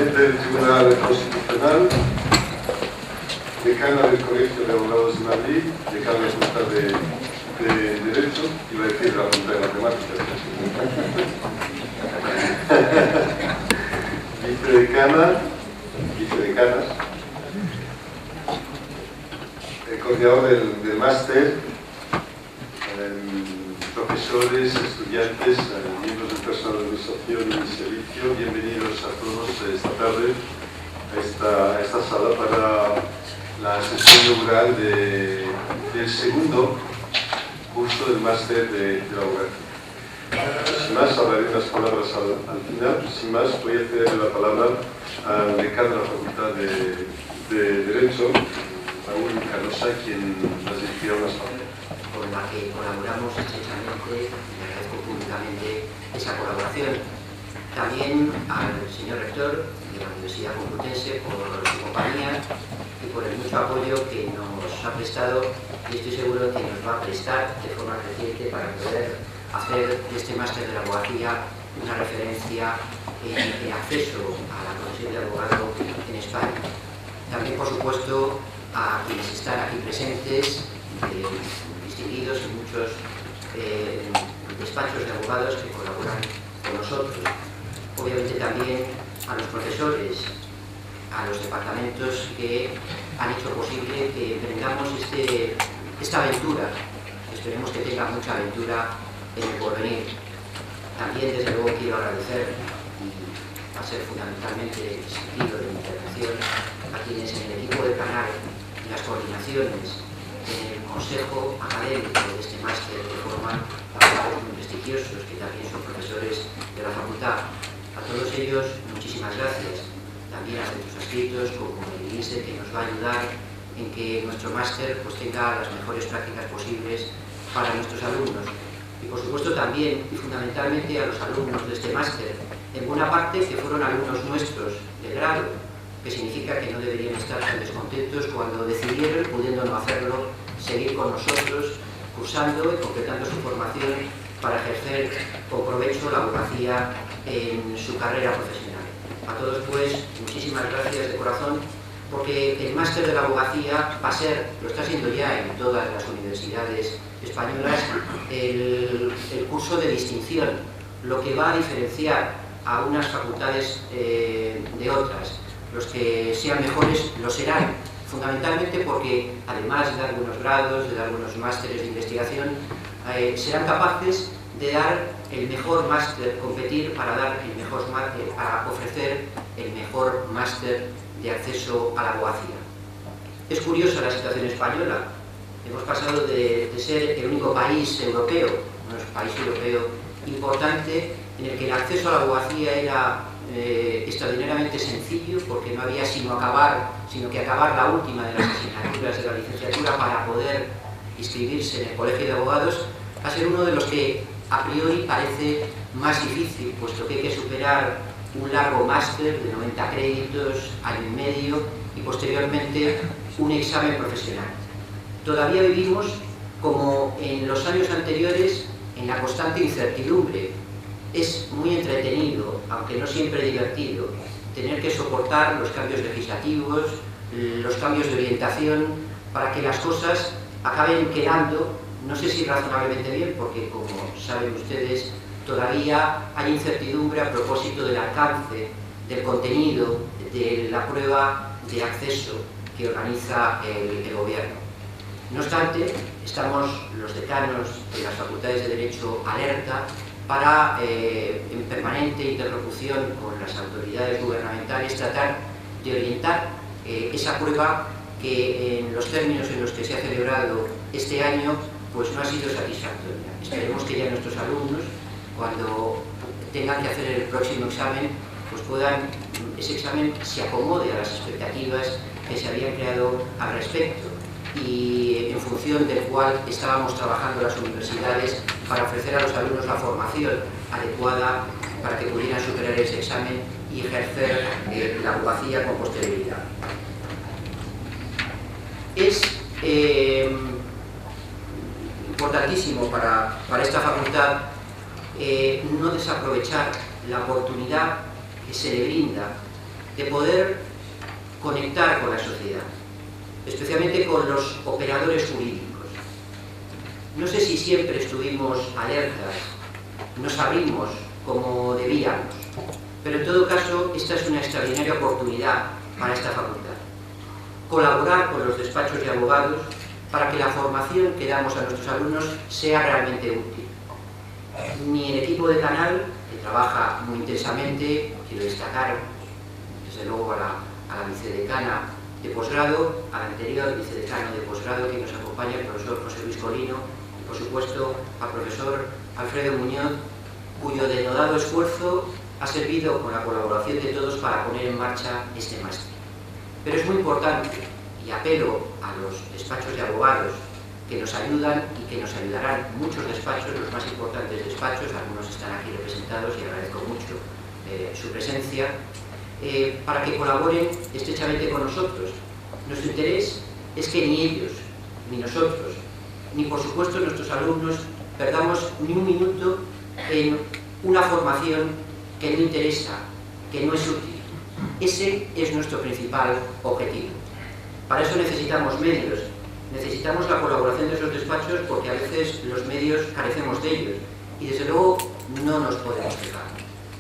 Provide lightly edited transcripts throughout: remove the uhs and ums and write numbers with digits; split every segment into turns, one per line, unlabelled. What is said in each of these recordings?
presidente del Tribunal Constitucional, decana del Colegio de Abogados de Madrid, decana de la Facultad de Derecho, iba a decir de la Facultad de Matemáticas, vicedecanas, el coordinador del máster, profesores, estudiantes, miembros del personal de administración y servicio, bienvenidos a todos esta tarde a esta sala para la sesión inaugural del segundo curso del máster de la abogacía. Sin más, hablaré unas palabras al final. Sin más, voy a ceder la palabra al decano de la Facultad de Derecho, Raúl Canosa, quien nos dirigirá unas palabras.
Con la que colaboramos estrechamente, le agradezco públicamente esa colaboración. También al señor rector de la Universidad Complutense por su compañía y por el mucho apoyo que nos ha prestado, y estoy seguro que nos va a prestar de forma creciente para poder hacer de este máster de la abogacía una referencia en acceso a la profesión de abogado en España. También, por supuesto, a quienes están aquí presentes, distinguidos en muchos despachos de abogados que colaboran con nosotros. Obviamente también a los profesores, a los departamentos que han hecho posible que emprendamos esta aventura. Esperemos que tenga mucha aventura en el porvenir. También, desde luego, quiero agradecer, y va a ser fundamentalmente el sentido de mi intervención, a quienes en el equipo de canal, en las coordinaciones, en el consejo académico de este máster que forman abogados muy prestigiosos, que también son profesores de la facultad. A todos ellos, muchísimas gracias. También a nuestros adscritos, como el INSE, que nos va a ayudar en que nuestro máster pues, tenga las mejores prácticas posibles para nuestros alumnos. Y por supuesto también, y fundamentalmente, a los alumnos de este máster, en buena parte que fueron alumnos nuestros de grado, que significa que no deberían estar tan descontentos cuando decidieron, pudiendo no hacerlo, seguir con nosotros, cursando y completando su formación para ejercer con provecho la abogacía en su carrera profesional. A todos, pues, muchísimas gracias de corazón, porque el máster de la abogacía va a ser, lo está siendo ya en todas las universidades españolas, el curso de distinción, lo que va a diferenciar a unas facultades de otras. Los que sean mejores lo serán, fundamentalmente porque, además de algunos grados, de algunos másteres de investigación, serán capaces de dar el mejor máster, competir para dar el mejor máster, para ofrecer el mejor máster de acceso a la abogacía. Es curiosa la situación española. Hemos pasado de ser el único país europeo, un país europeo importante, en el que el acceso a la abogacía era extraordinariamente sencillo, porque no había sino que acabar la última de las asignaturas de la licenciatura para poder inscribirse en el colegio de abogados, a ser uno de los que a priori parece más difícil, puesto que hay que superar un largo máster de 90 créditos, año y medio, y posteriormente un examen profesional. Todavía vivimos, como en los años anteriores, en la constante incertidumbre. Es muy entretenido, aunque no siempre divertido, tener que soportar los cambios legislativos, los cambios de orientación, para que las cosas acaben quedando, no sé si razonablemente bien, porque como saben ustedes, todavía hay incertidumbre a propósito del alcance, del contenido, de la prueba de acceso que organiza el gobierno. No obstante, estamos los decanos de las facultades de Derecho alerta para, en permanente interlocución con las autoridades gubernamentales, tratar de orientar esa prueba que en los términos en los que se ha celebrado este año pues no ha sido satisfactoria. Esperemos que ya nuestros alumnos, cuando tengan que hacer el próximo examen, pues ese examen se acomode a las expectativas que se habían creado al respecto, y en función del cual estábamos trabajando las universidades para ofrecer a los alumnos la formación adecuada para que pudieran superar ese examen y ejercer la abogacía con posterioridad. Es importantísimo para esta facultad no desaprovechar la oportunidad que se le brinda de poder conectar con la sociedad, especialmente con los operadores jurídicos. No sé si siempre estuvimos alertas, nos abrimos como debíamos, pero en todo caso esta es una extraordinaria oportunidad para esta facultad. Colaborar con los despachos de abogados para que la formación que damos a nuestros alumnos sea realmente útil. Ni el equipo de Canal, que trabaja muy intensamente, quiero destacar desde luego a la vicedecana de posgrado, al anterior vicedecano de posgrado que nos acompaña, el profesor José Luis Colino, y por supuesto al profesor Alfredo Muñoz, cuyo denodado esfuerzo ha servido con la colaboración de todos para poner en marcha este máster. Pero es muy importante, y apelo a los despachos de abogados que nos ayudan y que nos ayudarán muchos despachos, los más importantes despachos, algunos están aquí representados y agradezco mucho su presencia, para que colaboren estrechamente con nosotros. Nuestro interés es que ni ellos, ni nosotros, ni por supuesto nuestros alumnos perdamos ni un minuto en una formación que no interesa, que no es útil. Ese es nuestro principal objetivo. Para eso necesitamos medios, necesitamos la colaboración de esos despachos porque a veces los medios carecemos de ellos y desde luego no nos podemos quejar.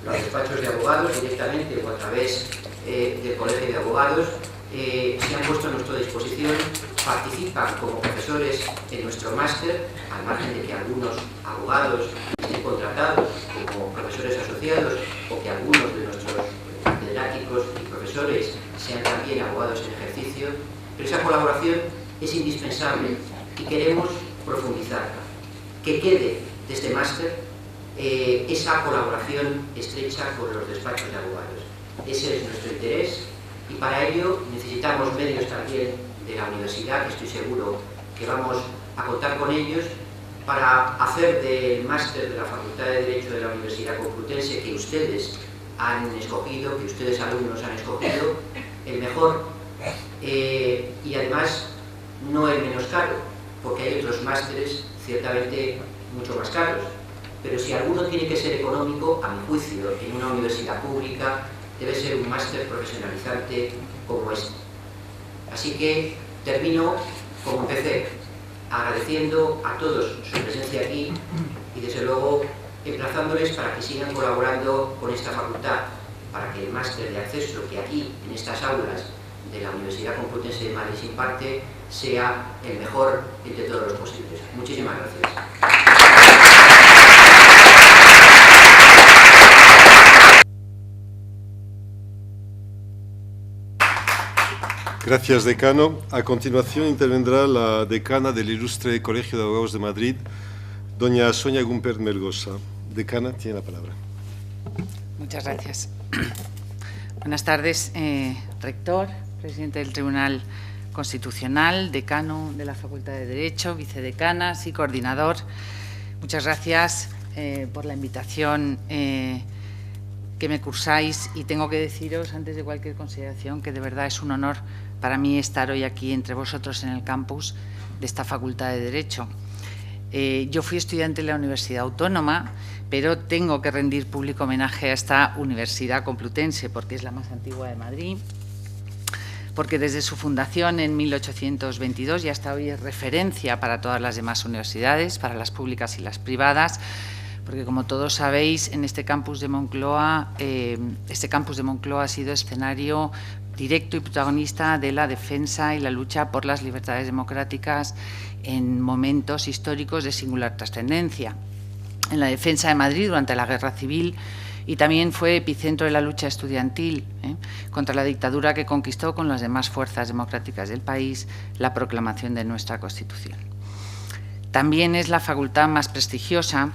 Los despachos de abogados directamente o a través del colegio de abogados se han puesto a nuestra disposición, participan como profesores en nuestro máster, al margen de que algunos abogados estén contratados como profesores asociados o que algunos de nuestros catedráticos y profesores sean también abogados en ejercicio, pero esa colaboración es indispensable y queremos profundizarla. Que quede de este máster esa colaboración estrecha con los despachos de abogados. Ese es nuestro interés y para ello necesitamos medios también de la universidad, que estoy seguro que vamos a contar con ellos, para hacer del máster de la Facultad de Derecho de la Universidad Complutense, que ustedes han escogido, que ustedes alumnos han escogido, el mejor y además no el menos caro, porque hay otros másteres ciertamente mucho más caros, pero si alguno tiene que ser económico, a mi juicio, en una universidad pública, debe ser un máster profesionalizante como este. Así que termino como empecé, agradeciendo a todos su presencia aquí y desde luego emplazándoles para que sigan colaborando con esta facultad, para que el máster de acceso que aquí, en estas aulas de la Universidad Complutense de Madrid se imparte, sea el mejor entre todos los posibles. Muchísimas gracias.
Gracias, decano. A continuación intervendrá la decana del Ilustre Colegio de Abogados de Madrid, doña Sonia Gumpert Melgosa. Decana, tiene la palabra.
Muchas gracias. Buenas tardes, rector, presidente del Tribunal Constitucional, decano de la Facultad de Derecho, vicedecanas y coordinador. Muchas gracias por la invitación que me cursáis y tengo que deciros, antes de cualquier consideración, que de verdad es un honor para mí estar hoy aquí entre vosotros en el campus de esta Facultad de Derecho. Yo fui estudiante en la Universidad Autónoma, pero tengo que rendir público homenaje a esta Universidad Complutense porque es la más antigua de Madrid, porque desde su fundación en 1822 y hasta hoy es referencia para todas las demás universidades, para las públicas y las privadas, porque como todos sabéis, en este campus de Moncloa, ha sido escenario directo y protagonista de la defensa y la lucha por las libertades democráticas en momentos históricos de singular trascendencia. En la defensa de Madrid durante la Guerra Civil y también fue epicentro de la lucha estudiantil contra la dictadura que conquistó con las demás fuerzas democráticas del país la proclamación de nuestra Constitución. También es la facultad más prestigiosa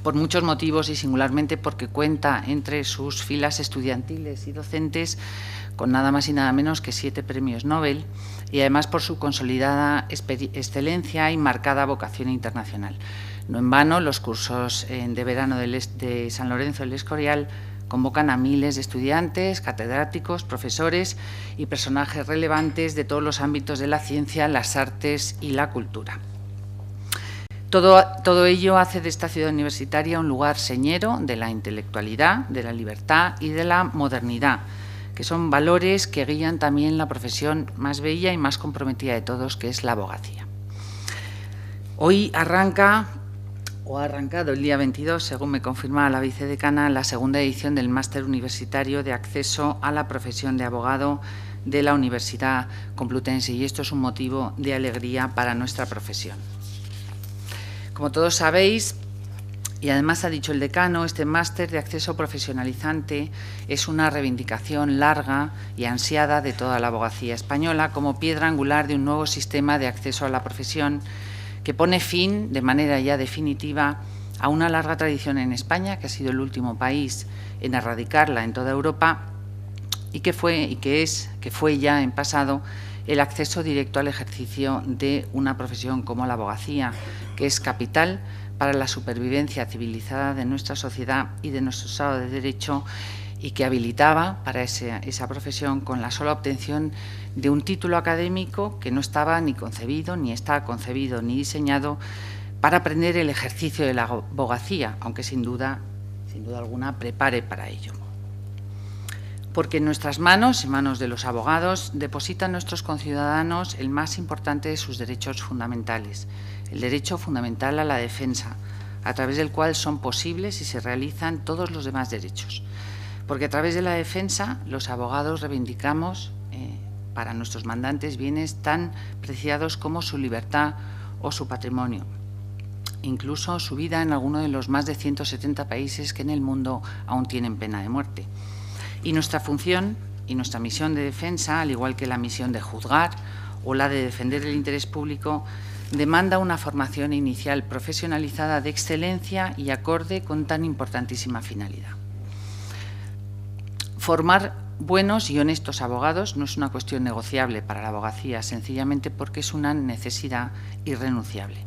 por muchos motivos y singularmente porque cuenta entre sus filas estudiantiles y docentes con nada más y nada menos que 7 premios Nobel y además por su consolidada excelencia y marcada vocación internacional. No en vano, los cursos de verano de San Lorenzo del Escorial convocan a miles de estudiantes, catedráticos, profesores y personajes relevantes de todos los ámbitos de la ciencia, las artes y la cultura. Todo ello hace de esta ciudad universitaria un lugar señero de la intelectualidad, de la libertad y de la modernidad, que son valores que guían también la profesión más bella y más comprometida de todos, que es la abogacía. Hoy arranca, o ha arrancado el día 22, según me confirma la vicedecana, la segunda edición del Máster Universitario de Acceso a la Profesión de Abogado de la Universidad Complutense, y esto es un motivo de alegría para nuestra profesión. Como todos sabéis, y además ha dicho el decano, este máster de acceso profesionalizante es una reivindicación larga y ansiada de toda la abogacía española como piedra angular de un nuevo sistema de acceso a la profesión que pone fin, de manera ya definitiva, a una larga tradición en España, que ha sido el último país en erradicarla en toda Europa, y que fue ya en pasado el acceso directo al ejercicio de una profesión como la abogacía, que es capital para la supervivencia civilizada de nuestra sociedad y de nuestro Estado de Derecho, y que habilitaba para esa profesión con la sola obtención de un título académico que no estaba ni concebido, ni está concebido, ni diseñado para aprender el ejercicio de la abogacía, aunque sin duda alguna prepare para ello. Porque en nuestras manos, en manos de los abogados, depositan nuestros conciudadanos el más importante de sus derechos fundamentales, el derecho fundamental a la defensa, a través del cual son posibles y se realizan todos los demás derechos. Porque a través de la defensa los abogados reivindicamos para nuestros mandantes bienes tan preciados como su libertad o su patrimonio, incluso su vida en alguno de los más de 170 países que en el mundo aún tienen pena de muerte. Y nuestra función y nuestra misión de defensa, al igual que la misión de juzgar o la de defender el interés público, demanda una formación inicial profesionalizada de excelencia y acorde con tan importantísima finalidad. Formar buenos y honestos abogados no es una cuestión negociable para la abogacía, sencillamente porque es una necesidad irrenunciable.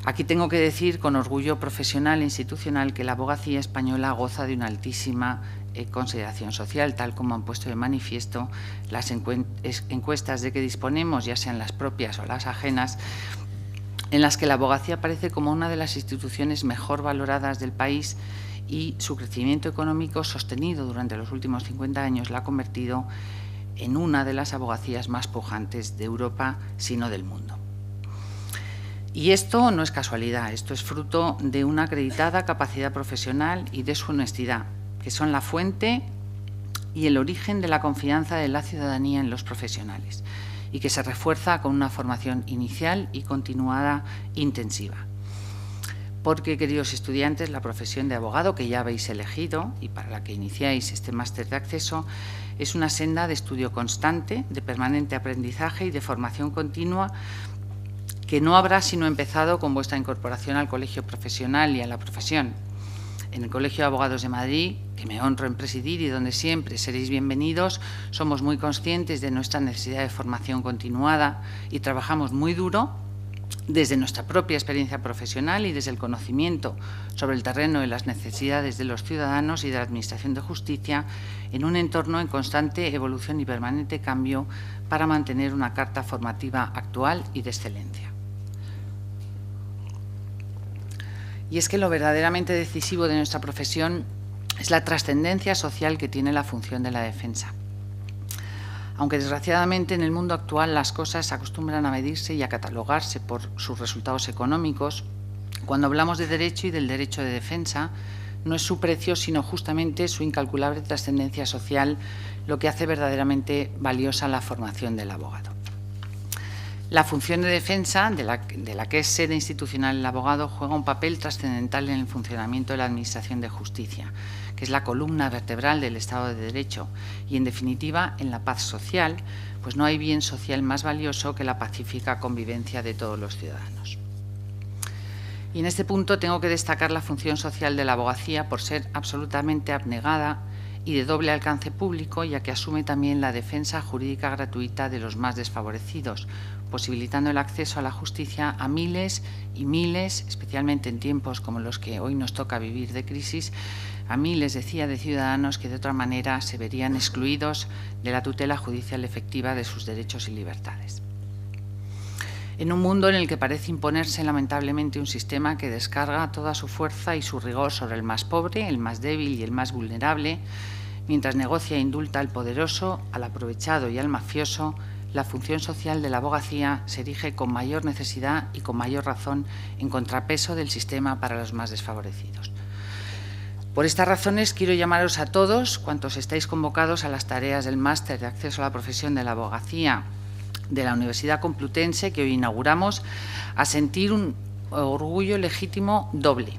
Aquí tengo que decir con orgullo profesional e institucional que la abogacía española goza de una altísima consideración social, tal como han puesto de manifiesto las encuestas de que disponemos, ya sean las propias o las ajenas, en las que la abogacía aparece como una de las instituciones mejor valoradas del país, y su crecimiento económico sostenido durante los últimos 50 años la ha convertido en una de las abogacías más pujantes de Europa, si no del mundo. Y esto no es casualidad, esto es fruto de una acreditada capacidad profesional y de su honestidad, que son la fuente y el origen de la confianza de la ciudadanía en los profesionales, y que se refuerza con una formación inicial y continuada intensiva. Porque, queridos estudiantes, la profesión de abogado que ya habéis elegido y para la que iniciáis este máster de acceso es una senda de estudio constante, de permanente aprendizaje y de formación continua, que no habrá sino empezado con vuestra incorporación al colegio profesional y a la profesión. En el Colegio de Abogados de Madrid, que me honro en presidir y donde siempre seréis bienvenidos, somos muy conscientes de nuestra necesidad de formación continuada y trabajamos muy duro desde nuestra propia experiencia profesional y desde el conocimiento sobre el terreno de las necesidades de los ciudadanos y de la Administración de Justicia en un entorno en constante evolución y permanente cambio para mantener una carta formativa actual y de excelencia. Y es que lo verdaderamente decisivo de nuestra profesión es la trascendencia social que tiene la función de la defensa. Aunque desgraciadamente en el mundo actual las cosas se acostumbran a medirse y a catalogarse por sus resultados económicos, cuando hablamos de derecho y del derecho de defensa, no es su precio, sino justamente su incalculable trascendencia social lo que hace verdaderamente valiosa la formación del abogado. La función de defensa, de la que es sede institucional el abogado, juega un papel trascendental en el funcionamiento de la Administración de Justicia, que es la columna vertebral del Estado de Derecho y, en definitiva, en la paz social, pues no hay bien social más valioso que la pacífica convivencia de todos los ciudadanos. Y en este punto tengo que destacar la función social de la abogacía por ser absolutamente abnegada y de doble alcance público, ya que asume también la defensa jurídica gratuita de los más desfavorecidos, posibilitando el acceso a la justicia a miles y miles, especialmente en tiempos como los que hoy nos toca vivir de crisis, a miles, decía, de ciudadanos que de otra manera se verían excluidos de la tutela judicial efectiva de sus derechos y libertades. En un mundo en el que parece imponerse lamentablemente un sistema que descarga toda su fuerza y su rigor sobre el más pobre, el más débil y el más vulnerable, mientras negocia e indulta al poderoso, al aprovechado y al mafioso, la función social de la abogacía se erige con mayor necesidad y con mayor razón en contrapeso del sistema para los más desfavorecidos. Por estas razones, quiero llamaros a todos cuantos estáis convocados a las tareas del máster de acceso a la profesión de la abogacía de la Universidad Complutense, que hoy inauguramos, a sentir un orgullo legítimo doble.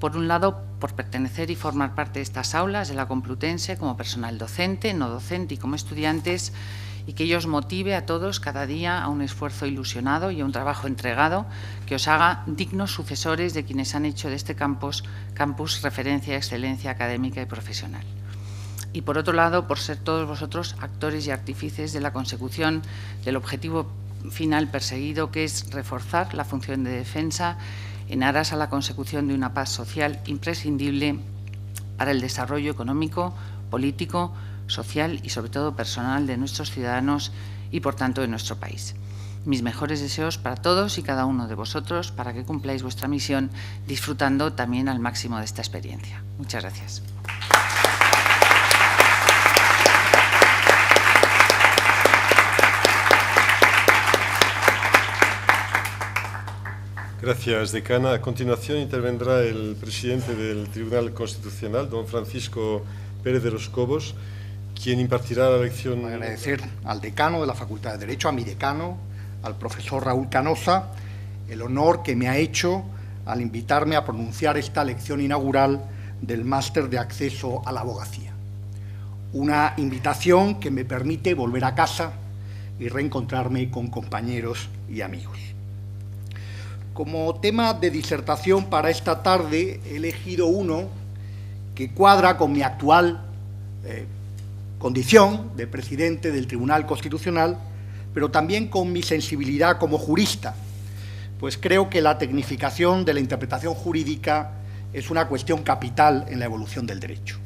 Por un lado, por pertenecer y formar parte de estas aulas de la Complutense como personal docente, no docente y como estudiantes, y que ello os motive a todos cada día a un esfuerzo ilusionado y a un trabajo entregado que os haga dignos sucesores de quienes han hecho de este campus referencia a excelencia académica y profesional. Y por otro lado, por ser todos vosotros actores y artífices de la consecución del objetivo final perseguido, que es reforzar la función de defensa en aras a la consecución de una paz social imprescindible para el desarrollo económico, político, social y sobre todo personal de nuestros ciudadanos y por tanto de nuestro país. Mis mejores deseos para todos y cada uno de vosotros para que cumpláis vuestra misión disfrutando también al máximo de esta experiencia. Muchas gracias.
Gracias, decana. A continuación intervendrá el presidente del Tribunal Constitucional, don Francisco Pérez de los Cobos, quien impartirá la lección.
Voy a agradecer al decano de la Facultad de Derecho, a mi decano, al profesor Raúl Canosa, el honor que me ha hecho al invitarme a pronunciar esta lección inaugural del Máster de Acceso a la Abogacía. Una invitación que me permite volver a casa y reencontrarme con compañeros y amigos. Como tema de disertación para esta tarde he elegido uno que cuadra con mi actual condición de presidente del Tribunal Constitucional, pero también con mi sensibilidad como jurista, pues creo que la tecnificación de la interpretación jurídica es una cuestión capital en la evolución del derecho.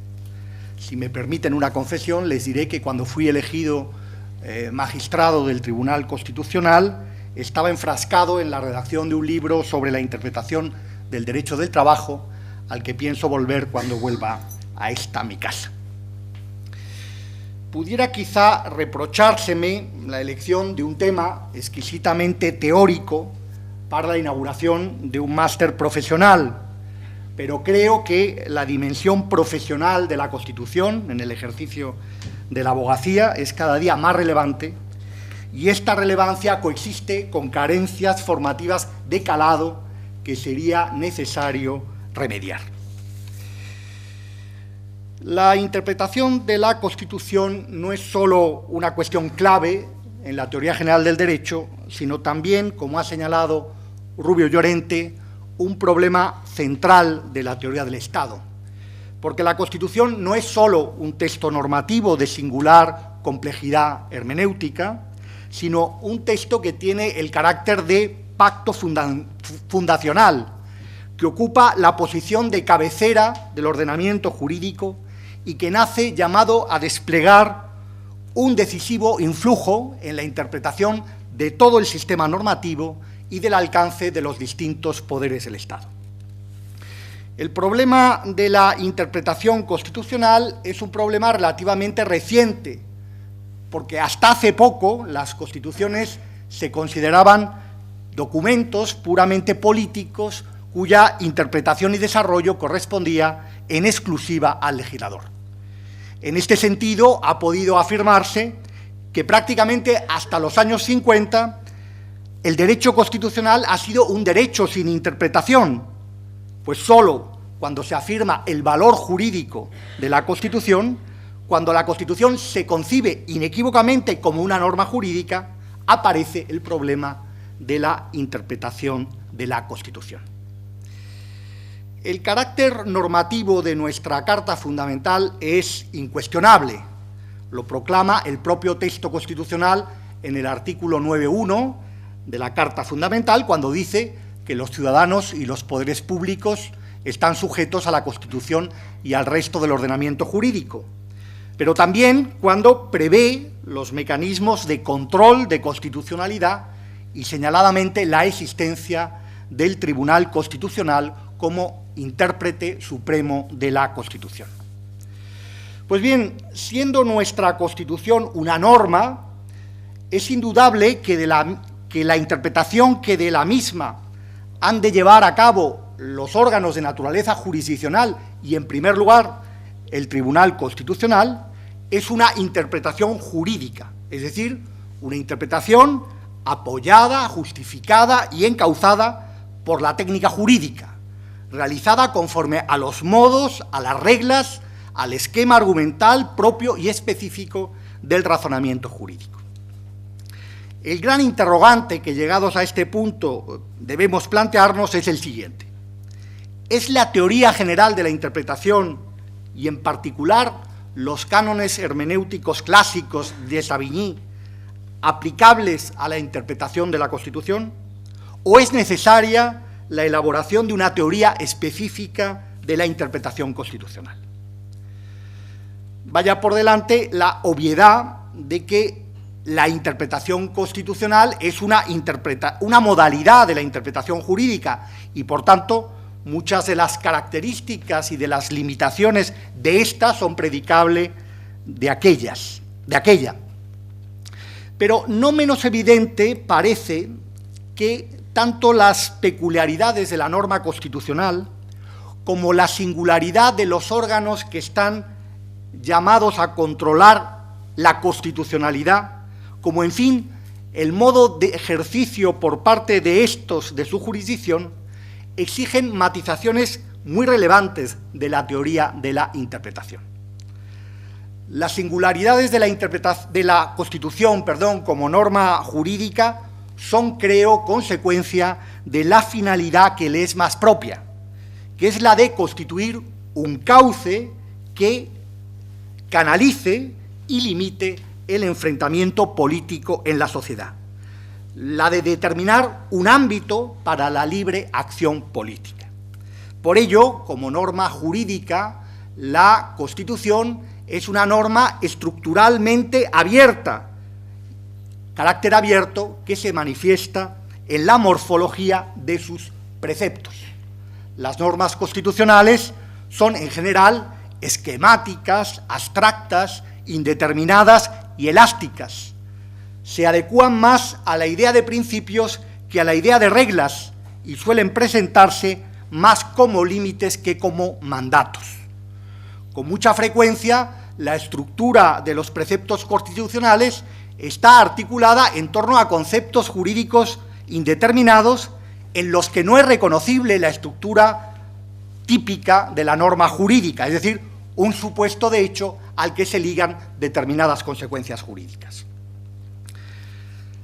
Si me permiten una confesión, les diré que cuando fui elegido magistrado del Tribunal Constitucional, estaba enfrascado en la redacción de un libro sobre la interpretación del derecho del trabajo, al que pienso volver cuando vuelva a esta mi casa. Pudiera quizá reprochárseme la elección de un tema exquisitamente teórico para la inauguración de un máster profesional, pero creo que la dimensión profesional de la Constitución en el ejercicio de la abogacía es cada día más relevante, y esta relevancia coexiste con carencias formativas de calado que sería necesario remediar. La interpretación de la Constitución no es solo una cuestión clave en la teoría general del derecho, sino también, como ha señalado Rubio Llorente, un problema central de la teoría del Estado, porque la Constitución no es solo un texto normativo de singular complejidad hermenéutica, sino un texto que tiene el carácter de pacto fundacional, que ocupa la posición de cabecera del ordenamiento jurídico y que nace llamado a desplegar un decisivo influjo en la interpretación de todo el sistema normativo y del alcance de los distintos poderes del Estado. El problema de la interpretación constitucional es un problema relativamente reciente, porque hasta hace poco las constituciones se consideraban documentos puramente políticos cuya interpretación y desarrollo correspondía en exclusiva al legislador. En este sentido, ha podido afirmarse que prácticamente hasta los años 50 el derecho constitucional ha sido un derecho sin interpretación, pues solo cuando se afirma el valor jurídico de la Constitución, cuando la Constitución se concibe inequívocamente como una norma jurídica, aparece el problema de la interpretación de la Constitución. El carácter normativo de nuestra Carta Fundamental es incuestionable. Lo proclama el propio texto constitucional en el artículo 9.1 de la Carta Fundamental, cuando dice que los ciudadanos y los poderes públicos están sujetos a la Constitución y al resto del ordenamiento jurídico, pero también cuando prevé los mecanismos de control de constitucionalidad y señaladamente la existencia del Tribunal Constitucional como intérprete supremo de la Constitución. Pues bien, siendo nuestra Constitución una norma, es indudable que la interpretación que de la misma han de llevar a cabo los órganos de naturaleza jurisdiccional y, en primer lugar, el Tribunal Constitucional, es una interpretación jurídica, es decir, una interpretación apoyada, justificada y encauzada por la técnica jurídica, realizada conforme a los modos, a las reglas, al esquema argumental propio y específico del razonamiento jurídico. El gran interrogante que, llegados a este punto, debemos plantearnos es el siguiente. ¿Es la teoría general de la interpretación, y en particular los cánones hermenéuticos clásicos de Savigny, aplicables a la interpretación de la Constitución? ¿O es necesaria la elaboración de una teoría específica de la interpretación constitucional? Vaya por delante la obviedad de que la interpretación constitucional es una modalidad de la interpretación jurídica y, por tanto, muchas de las características y de las limitaciones de esta son predicables de aquella. Pero no menos evidente parece que tanto las peculiaridades de la norma constitucional como la singularidad de los órganos que están llamados a controlar la constitucionalidad, como, en fin, el modo de ejercicio por parte de estos de su jurisdicción, exigen matizaciones muy relevantes de la teoría de la interpretación. Las singularidades de la Constitución, como norma jurídica, son, creo, consecuencia de la finalidad que le es más propia, que es la de constituir un cauce que canalice y limite el enfrentamiento político en la sociedad, la de determinar un ámbito para la libre acción política. Por ello, como norma jurídica, la Constitución es una norma estructuralmente abierta, carácter abierto que se manifiesta en la morfología de sus preceptos. Las normas constitucionales son, en general, esquemáticas, abstractas, indeterminadas y elásticas. Se adecúan más a la idea de principios que a la idea de reglas y suelen presentarse más como límites que como mandatos. Con mucha frecuencia, la estructura de los preceptos constitucionales está articulada en torno a conceptos jurídicos indeterminados en los que no es reconocible la estructura típica de la norma jurídica, es decir, un supuesto de hecho al que se ligan determinadas consecuencias jurídicas.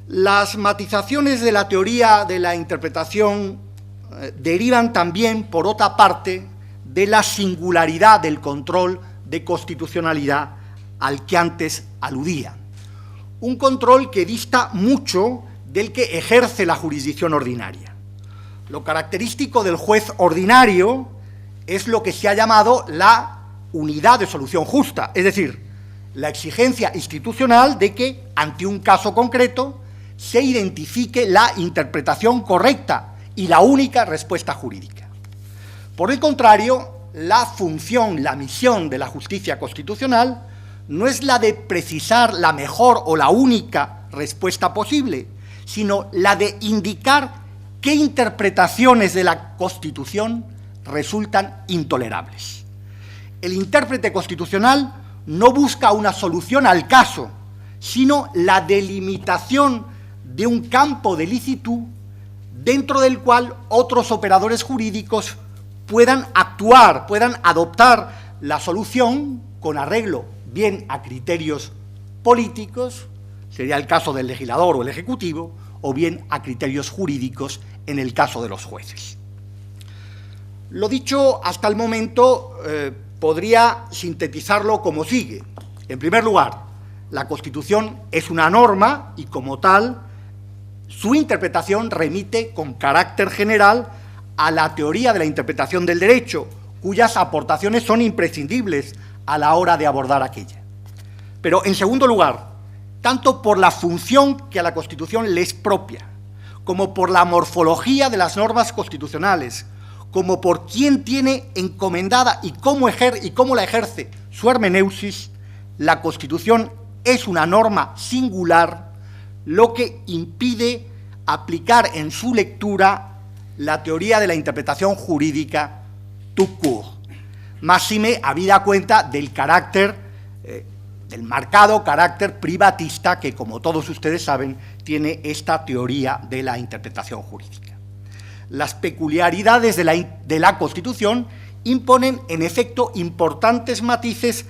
Las matizaciones de la teoría de la interpretación derivan también, por otra parte, de la singularidad del control de constitucionalidad al que antes aludía. Un control que dista mucho del que ejerce la jurisdicción ordinaria. Lo característico del juez ordinario es lo que se ha llamado la unidad de solución justa, es decir, la exigencia institucional de que, ante un caso concreto, se identifique la interpretación correcta y la única respuesta jurídica. Por el contrario, la función, la misión de la justicia constitucional no es la de precisar la mejor o la única respuesta posible, sino la de indicar qué interpretaciones de la Constitución resultan intolerables. El intérprete constitucional no busca una solución al caso, sino la delimitación de un campo de licitud dentro del cual otros operadores jurídicos puedan actuar, puedan adoptar la solución con arreglo bien a criterios políticos, sería el caso del legislador o el ejecutivo, o bien a criterios jurídicos en el caso de los jueces. Lo dicho hasta el momento podría sintetizarlo como sigue. En primer lugar, la Constitución es una norma y, como tal, su interpretación remite con carácter general a la teoría de la interpretación del derecho, cuyas aportaciones son imprescindibles a la hora de abordar aquella. Pero, en segundo lugar, tanto por la función que a la Constitución le es propia, como por la morfología de las normas constitucionales, como por quien tiene encomendada y cómo la ejerce su hermeneusis, la Constitución es una norma singular, lo que impide aplicar en su lectura la teoría de la interpretación jurídica tout court, máxime habida cuenta del carácter, del marcado carácter privatista que, como todos ustedes saben, tiene esta teoría de la interpretación jurídica. Las peculiaridades de la Constitución imponen, en efecto, importantes matices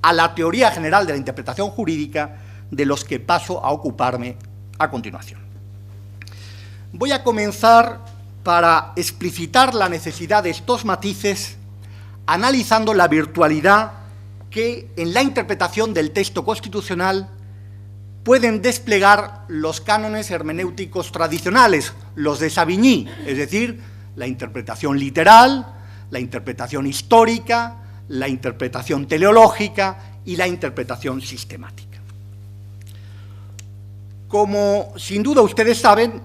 a la teoría general de la interpretación jurídica, de los que paso a ocuparme a continuación. Voy a comenzar, para explicitar la necesidad de estos matices, analizando la virtualidad que en la interpretación del texto constitucional pueden desplegar los cánones hermenéuticos tradicionales, los de Savigny, es decir, la interpretación literal, la interpretación histórica, la interpretación teleológica y la interpretación sistemática. Como sin duda ustedes saben,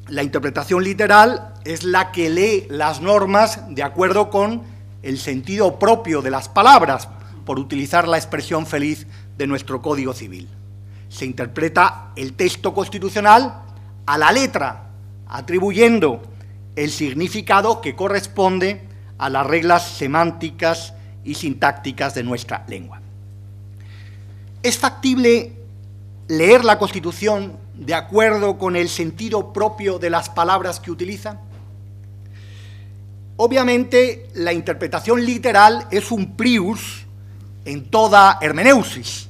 la interpretación literal es la que lee las normas de acuerdo con el sentido propio de las palabras, por utilizar la expresión feliz de nuestro Código Civil. Se interpreta el texto constitucional a la letra, atribuyendo el significado que corresponde a las reglas semánticas y sintácticas de nuestra lengua. ¿Es factible leer la Constitución de acuerdo con el sentido propio de las palabras que utiliza? Obviamente, la interpretación literal es un prius en toda hermeneusis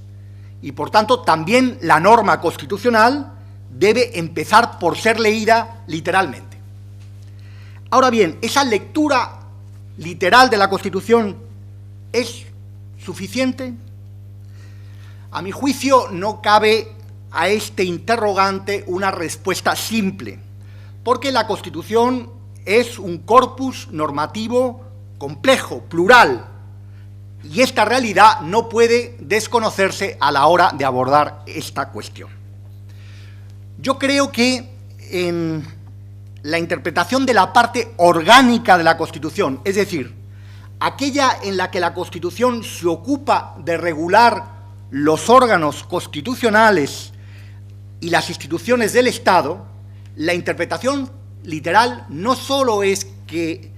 y, por tanto, también la norma constitucional debe empezar por ser leída literalmente. Ahora bien, ¿esa lectura literal de la Constitución es suficiente? A mi juicio, no cabe a este interrogante una respuesta simple, porque la Constitución es un corpus normativo complejo, plural, y esta realidad no puede desconocerse a la hora de abordar esta cuestión. Yo creo que en la interpretación de la parte orgánica de la Constitución, es decir, aquella en la que la Constitución se ocupa de regular los órganos constitucionales y las instituciones del Estado, la interpretación literal no solo es que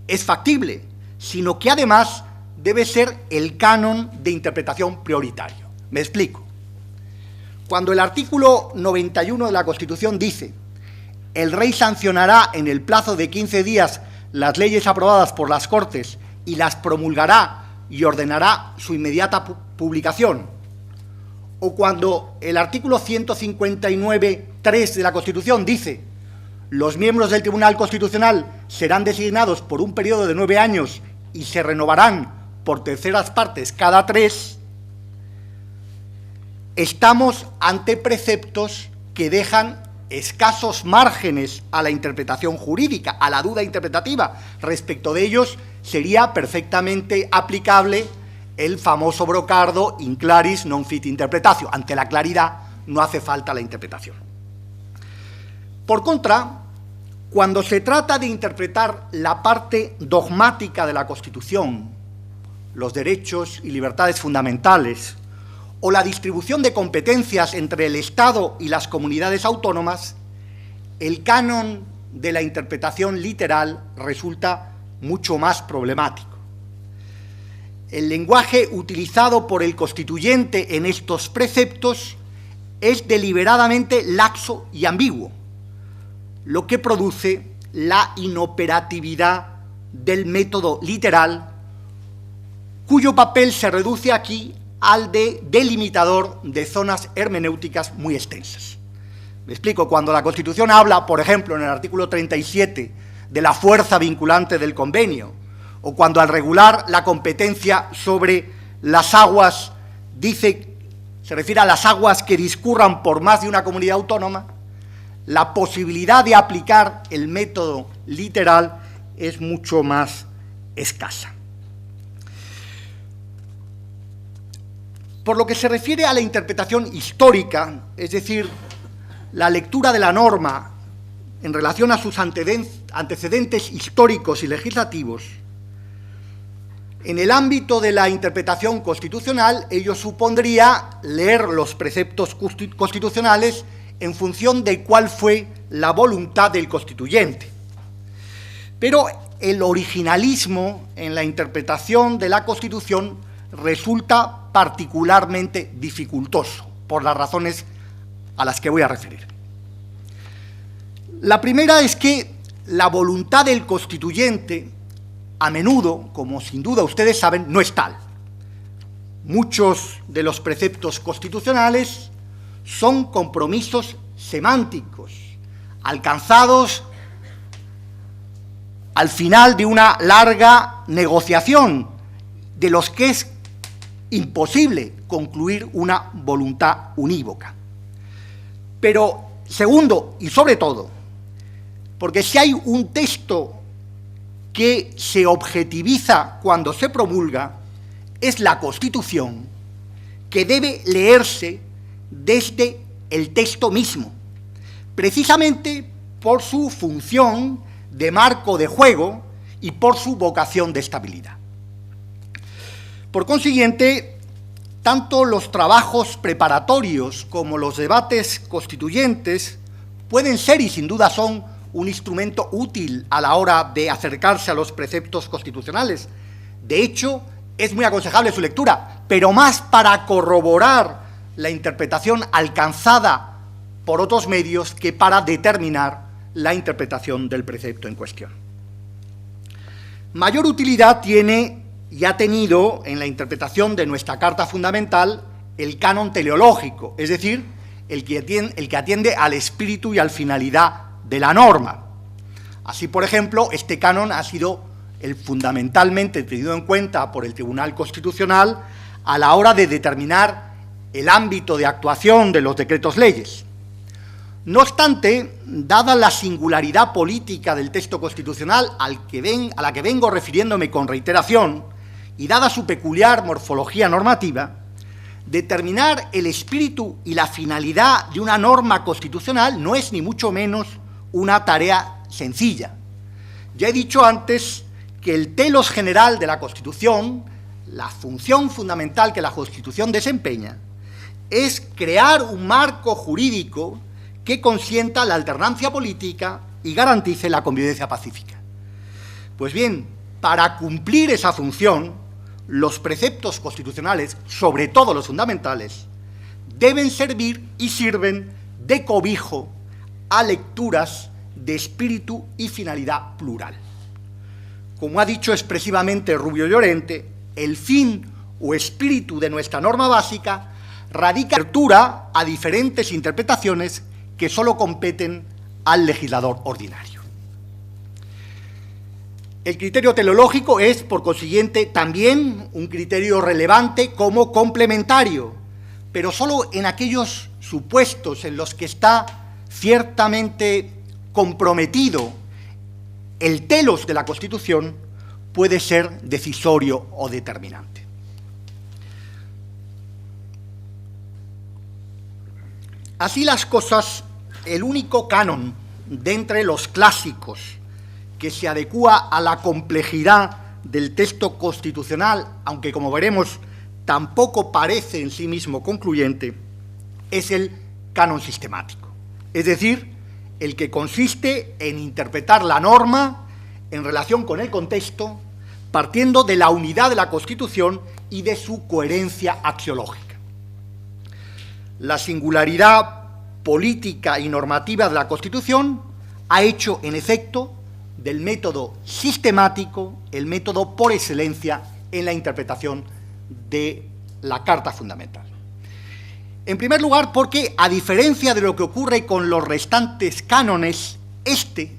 es factible, sino que además debe ser el canon de interpretación prioritario. Me explico. Cuando el artículo 91 de la Constitución dice: el rey sancionará en el plazo de 15 días las leyes aprobadas por las Cortes y las promulgará y ordenará su inmediata publicación, o cuando el artículo 159.3 de la Constitución dice: los miembros del Tribunal Constitucional serán designados por un periodo de 9 años y se renovarán por terceras partes cada 3, estamos ante preceptos que dejan escasos márgenes a la interpretación jurídica, a la duda interpretativa. Respecto de ellos, sería perfectamente aplicable el famoso brocardo in claris non fit interpretatio. Ante la claridad no hace falta la interpretación. Por contra, cuando se trata de interpretar la parte dogmática de la Constitución, los derechos y libertades fundamentales, o la distribución de competencias entre el Estado y las comunidades autónomas, el canon de la interpretación literal resulta mucho más problemático. El lenguaje utilizado por el constituyente en estos preceptos es deliberadamente laxo y ambiguo, lo que produce la inoperatividad del método literal, cuyo papel se reduce aquí al de delimitador de zonas hermenéuticas muy extensas. Me explico. Cuando la Constitución habla, por ejemplo, en el artículo 37, de la fuerza vinculante del convenio, o cuando al regular la competencia sobre las aguas se refiere a las aguas que discurran por más de una comunidad autónoma, la posibilidad de aplicar el método literal es mucho más escasa. Por lo que se refiere a la interpretación histórica, es decir, la lectura de la norma en relación a sus antecedentes históricos y legislativos, en el ámbito de la interpretación constitucional, ello supondría leer los preceptos constitucionales en función de cuál fue la voluntad del constituyente. Pero el originalismo en la interpretación de la Constitución resulta particularmente dificultoso, por las razones a las que voy a referir. La primera es que la voluntad del constituyente, a menudo, como sin duda ustedes saben, no es tal. Muchos de los preceptos constitucionales son compromisos semánticos, alcanzados al final de una larga negociación, de los que es imposible concluir una voluntad unívoca. Pero, segundo, y sobre todo, porque si hay un texto que se objetiviza cuando se promulga, es la Constitución, que debe leerse desde el texto mismo, precisamente por su función de marco de juego y por su vocación de estabilidad. Por consiguiente, tanto los trabajos preparatorios como los debates constituyentes pueden ser, y sin duda son, un instrumento útil a la hora de acercarse a los preceptos constitucionales. De hecho, es muy aconsejable su lectura, pero más para corroborar la interpretación alcanzada por otros medios que para determinar la interpretación del precepto en cuestión. Mayor utilidad tiene y ha tenido en la interpretación de nuestra Carta Fundamental el canon teleológico, es decir, el que atiende al espíritu y a la finalidad de la norma. Así, por ejemplo, este canon ha sido fundamentalmente tenido en cuenta por el Tribunal Constitucional a la hora de determinar el ámbito de actuación de los decretos leyes. No obstante, dada la singularidad política del texto constitucional a la que vengo refiriéndome con reiteración, y dada su peculiar morfología normativa, determinar el espíritu y la finalidad de una norma constitucional no es ni mucho menos una tarea sencilla. Ya he dicho antes que el telos general de la Constitución, la función fundamental que la Constitución desempeña, es crear un marco jurídico que consienta la alternancia política y garantice la convivencia pacífica. Pues bien, para cumplir esa función, los preceptos constitucionales, sobre todo los fundamentales, deben servir y sirven de cobijo a lecturas de espíritu y finalidad plural. Como ha dicho expresivamente Rubio Llorente, el fin o espíritu de nuestra norma básica radica en la apertura a diferentes interpretaciones que solo competen al legislador ordinario. El criterio teleológico es, por consiguiente, también un criterio relevante como complementario, pero solo en aquellos supuestos en los que está ciertamente comprometido el telos de la Constitución, puede ser decisorio o determinante. Así las cosas, el único canon de entre los clásicos que se adecúa a la complejidad del texto constitucional, aunque como veremos tampoco parece en sí mismo concluyente, es el canon sistemático, es decir, el que consiste en interpretar la norma en relación con el contexto, partiendo de la unidad de la Constitución y de su coherencia axiológica. La singularidad política y normativa de la Constitución ha hecho, en efecto, del método sistemático el método por excelencia en la interpretación de la Carta Fundamental. En primer lugar, porque, a diferencia de lo que ocurre con los restantes cánones, este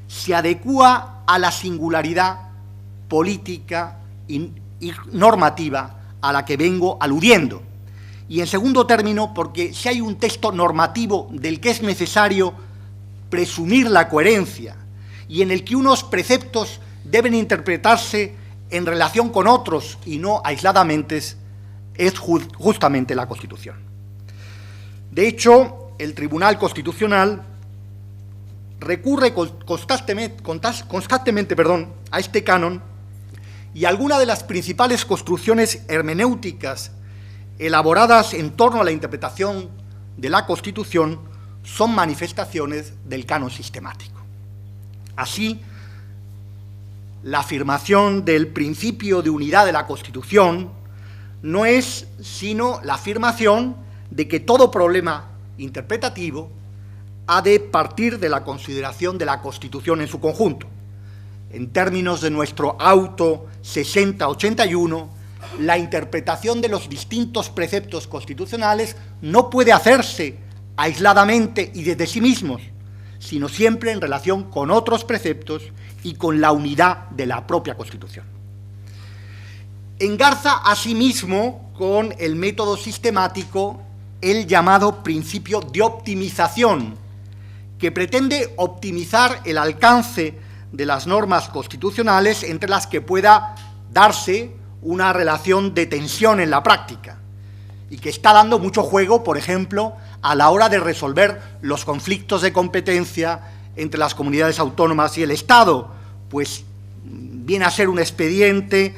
se adecúa a la singularidad política y normativa a la que vengo aludiendo. Y, en segundo término, porque si hay un texto normativo del que es necesario presumir la coherencia y en el que unos preceptos deben interpretarse en relación con otros y no aisladamente, es justamente la Constitución. De hecho, el Tribunal Constitucional recurre constantemente a este canon, y algunas de las principales construcciones hermenéuticas elaboradas en torno a la interpretación de la Constitución son manifestaciones del canon sistemático. Así, la afirmación del principio de unidad de la Constitución no es sino la afirmación de que todo problema interpretativo ha de partir de la consideración de la Constitución en su conjunto. En términos de nuestro auto 6081, la interpretación de los distintos preceptos constitucionales no puede hacerse aisladamente y desde sí mismos, sino siempre en relación con otros preceptos y con la unidad de la propia Constitución. Engarza asimismo con el método sistemático el llamado principio de optimización, que pretende optimizar el alcance de las normas constitucionales entre las que pueda darse una relación de tensión en la práctica, y que está dando mucho juego, por ejemplo, a la hora de resolver los conflictos de competencia entre las comunidades autónomas y el Estado, pues viene a ser un expediente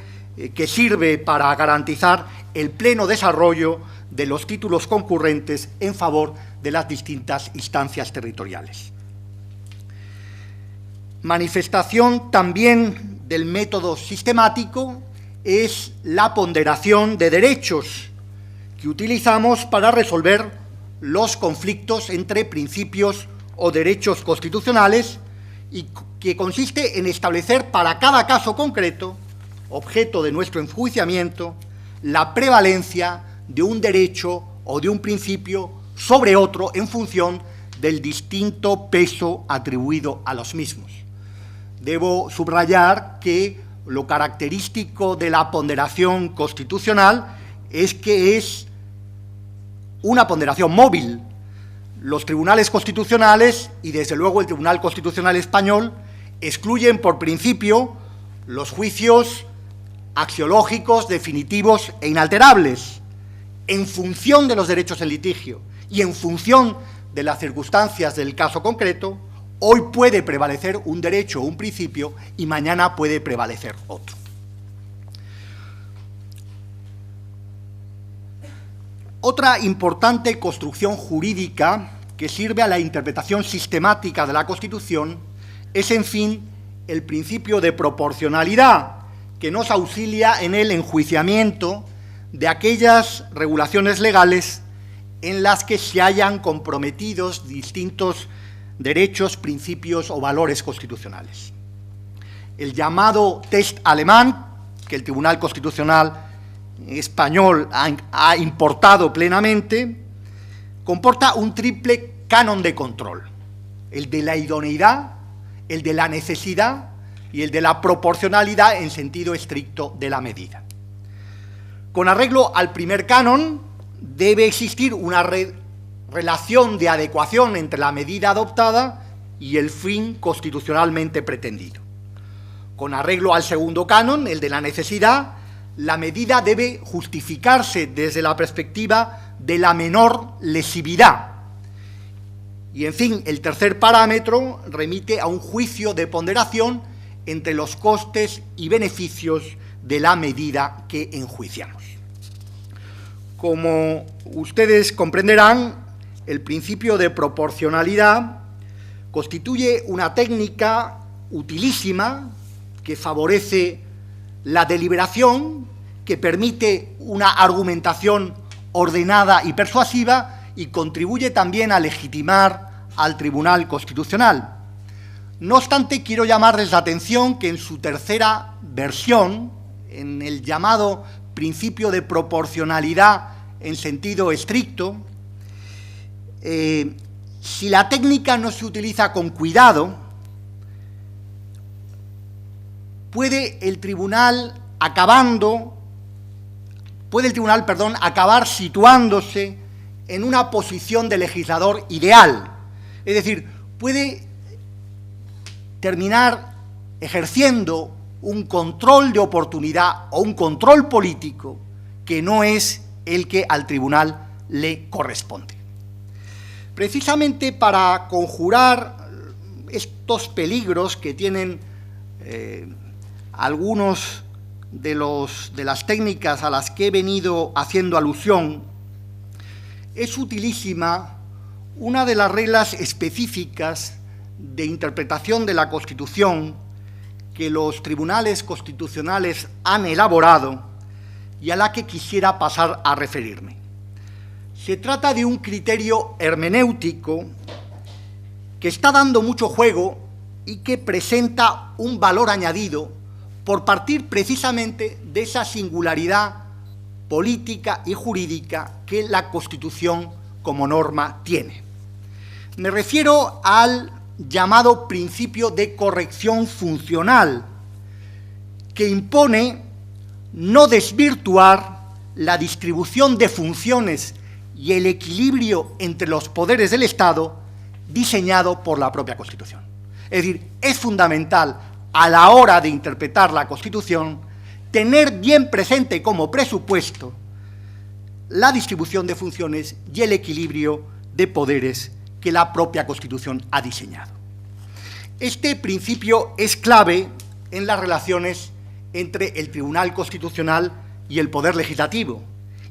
que sirve para garantizar el pleno desarrollo de los títulos concurrentes en favor de las distintas instancias territoriales. Manifestación también del método sistemático es la ponderación de derechos que utilizamos para resolver los conflictos entre principios o derechos constitucionales, y que consiste en establecer para cada caso concreto, objeto de nuestro enjuiciamiento, la prevalencia de un derecho o de un principio sobre otro en función del distinto peso atribuido a los mismos. Debo subrayar que lo característico de la ponderación constitucional es que es una ponderación móvil. Los tribunales constitucionales, y desde luego el Tribunal Constitucional Español, excluyen por principio los juicios axiológicos, definitivos e inalterables, en función de los derechos en litigio y en función de las circunstancias del caso concreto. Hoy puede prevalecer un derecho o un principio y mañana puede prevalecer otro. Otra importante construcción jurídica que sirve a la interpretación sistemática de la Constitución es, en fin, el principio de proporcionalidad, que nos auxilia en el enjuiciamiento de aquellas regulaciones legales en las que se hayan comprometidos distintos derechos, principios o valores constitucionales. El llamado test alemán, que el Tribunal Constitucional Español ha importado plenamente, comporta un triple canon de control: el de la idoneidad, el de la necesidad y el de la proporcionalidad en sentido estricto de la medida. Con arreglo al primer canon, debe existir una relación de adecuación entre la medida adoptada y el fin constitucionalmente pretendido. Con arreglo al segundo canon, el de la necesidad, la medida debe justificarse desde la perspectiva de la menor lesividad. Y, en fin, el tercer parámetro remite a un juicio de ponderación entre los costes y beneficios de la medida que enjuiciamos. Como ustedes comprenderán, el principio de proporcionalidad constituye una técnica utilísima que favorece la deliberación, que permite una argumentación ordenada y persuasiva y contribuye también a legitimar al Tribunal Constitucional. No obstante, quiero llamarles la atención que en su tercera versión, en el llamado principio de proporcionalidad en sentido estricto, si la técnica no se utiliza con cuidado, puede el tribunal acabar situándose en una posición de legislador ideal. Es decir, puede terminar ejerciendo un control de oportunidad o un control político que no es el que al tribunal le corresponde. Precisamente para conjurar presuntos peligros que tienen algunos de las técnicas a las que he venido haciendo alusión, es utilísima una de las reglas específicas de interpretación de la Constitución que los tribunales constitucionales han elaborado y a la que quisiera pasar a referirme. Se trata de un criterio hermenéutico que está dando mucho juego y que presenta un valor añadido por partir precisamente de esa singularidad política y jurídica que la Constitución como norma tiene. Me refiero al llamado principio de corrección funcional, que impone no desvirtuar la distribución de funciones y el equilibrio entre los poderes del Estado diseñado por la propia Constitución. Es decir, es fundamental a la hora de interpretar la Constitución tener bien presente como presupuesto la distribución de funciones y el equilibrio de poderes que la propia Constitución ha diseñado. Este principio es clave en las relaciones entre el Tribunal Constitucional y el Poder Legislativo,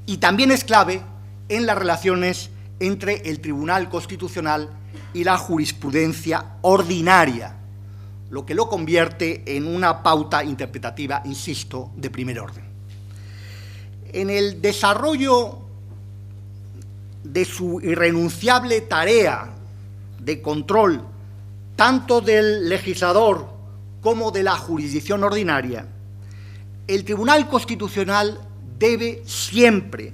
y también es clave en las relaciones entre el Tribunal Constitucional y la jurisprudencia ordinaria, lo que lo convierte en una pauta interpretativa, insisto, de primer orden. En el desarrollo de su irrenunciable tarea de control, tanto del legislador como de la jurisdicción ordinaria, el Tribunal Constitucional debe siempre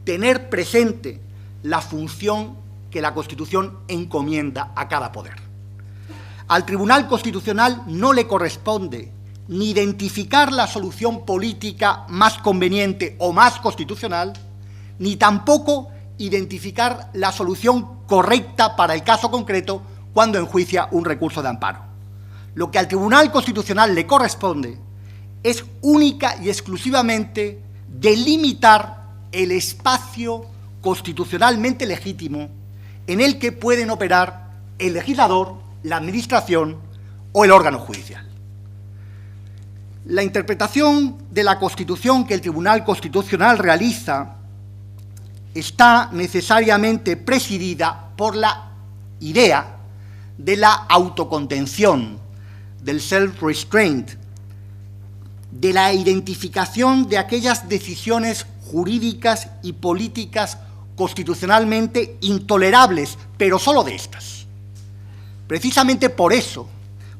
tener presente la función que la Constitución encomienda a cada poder. Al Tribunal Constitucional no le corresponde ni identificar la solución política más conveniente o más constitucional, ni tampoco identificar la solución correcta para el caso concreto cuando enjuicia un recurso de amparo. Lo que al Tribunal Constitucional le corresponde es única y exclusivamente delimitar el espacio constitucionalmente legítimo en el que pueden operar el legislador, la administración o el órgano judicial. La interpretación de la Constitución que el Tribunal Constitucional realiza está necesariamente presidida por la idea de la autocontención, del self-restraint, de la identificación de aquellas decisiones jurídicas y políticas constitucionalmente intolerables, pero solo de estas. Precisamente por eso,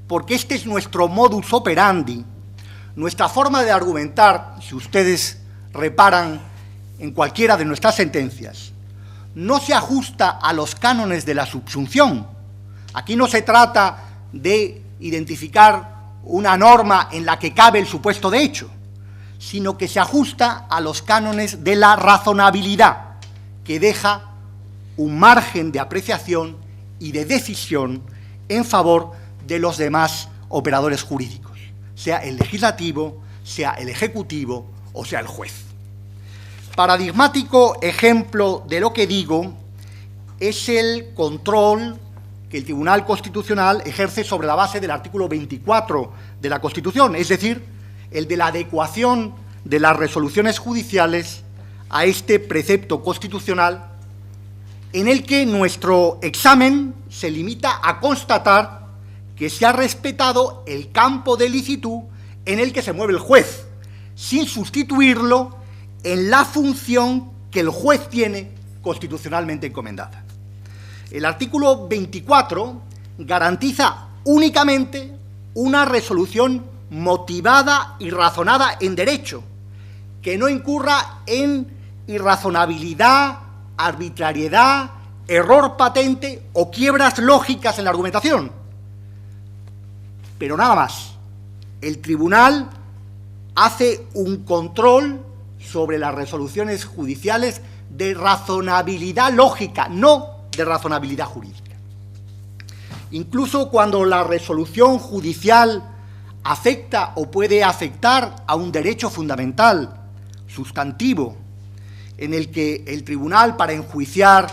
porque este es nuestro modus operandi, nuestra forma de argumentar, si ustedes reparan en cualquiera de nuestras sentencias, no se ajusta a los cánones de la subsunción. Aquí no se trata de identificar una norma en la que cabe el supuesto de hecho, sino que se ajusta a los cánones de la razonabilidad, que deja un margen de apreciación y de decisión en favor de los demás operadores jurídicos, sea el legislativo, sea el ejecutivo o sea el juez. Paradigmático ejemplo de lo que digo es el control que el Tribunal Constitucional ejerce sobre la base del artículo 24 de la Constitución, es decir, el de la adecuación de las resoluciones judiciales a este precepto constitucional, en el que nuestro examen se limita a constatar que se ha respetado el campo de licitud en el que se mueve el juez, sin sustituirlo en la función que el juez tiene constitucionalmente encomendada. El artículo 24 garantiza únicamente una resolución motivada y razonada en derecho, que no incurra en irrazonabilidad, arbitrariedad, error patente o quiebras lógicas en la argumentación. Pero nada más. El tribunal hace un control sobre las resoluciones judiciales de razonabilidad lógica, no de razonabilidad jurídica. Incluso cuando la resolución judicial afecta o puede afectar a un derecho fundamental, sustantivo, en el que el tribunal para enjuiciar